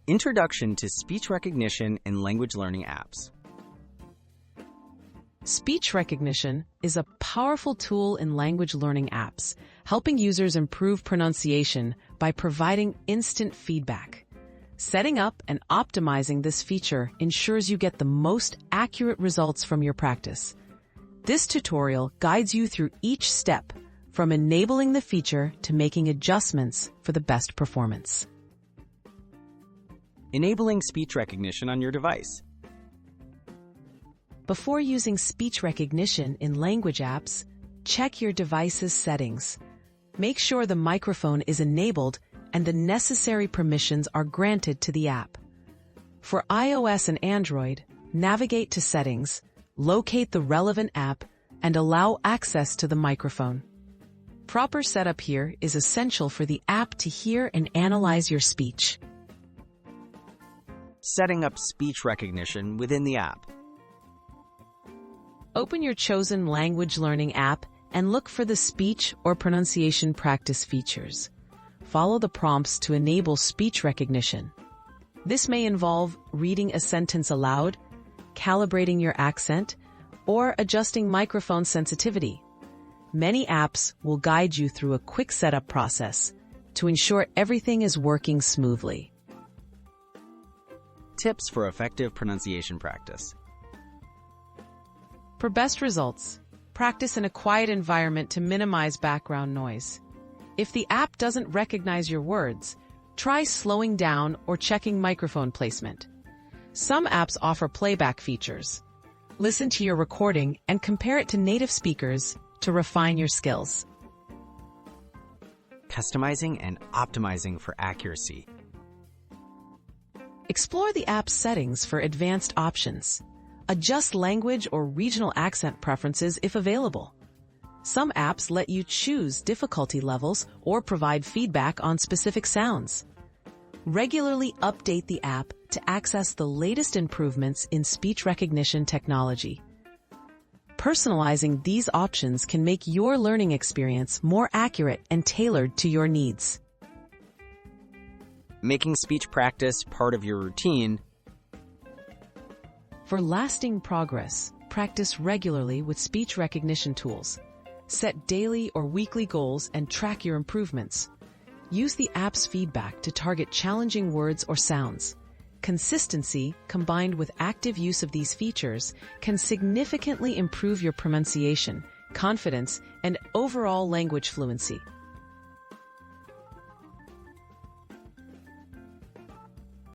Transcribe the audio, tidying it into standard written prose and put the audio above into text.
Introduction to Speech Recognition in Language Learning Apps. Speech recognition is a powerful tool in language learning apps, helping users improve pronunciation by providing instant feedback. Setting up and optimizing this feature ensures you get the most accurate results from your practice. This tutorial guides you through each step, from enabling the feature to making adjustments for the best performance. Enabling speech recognition on your device. Before using speech recognition in language apps, check your device's settings. Make sure the microphone is enabled and the necessary permissions are granted to the app. For iOS and Android, navigate to Settings, locate the relevant app, and allow access to the microphone. Proper setup here is essential for the app to hear and analyze your speech. Setting up speech recognition within the app. Open your chosen language learning app and look for the speech or pronunciation practice features. Follow the prompts to enable speech recognition. This may involve reading a sentence aloud, calibrating your accent, or adjusting microphone sensitivity. Many apps will guide you through a quick setup process to ensure everything is working smoothly. Tips for effective pronunciation practice. For best results, practice in a quiet environment to minimize background noise. If the app doesn't recognize your words, try slowing down or checking microphone placement. Some apps offer playback features. Listen to your recording and compare it to native speakers to refine your skills. Customizing and optimizing for accuracy. Explore the app's settings for advanced options. Adjust language or regional accent preferences if available. Some apps let you choose difficulty levels or provide feedback on specific sounds. Regularly update the app to access the latest improvements in speech recognition technology. Personalizing these options can make your learning experience more accurate and tailored to your needs. Making speech practice part of your routine. For lasting progress, practice regularly with speech recognition tools. Set daily or weekly goals and track your improvements. Use the app's feedback to target challenging words or sounds. Consistency, combined with active use of these features, can significantly improve your pronunciation, confidence, and overall language fluency.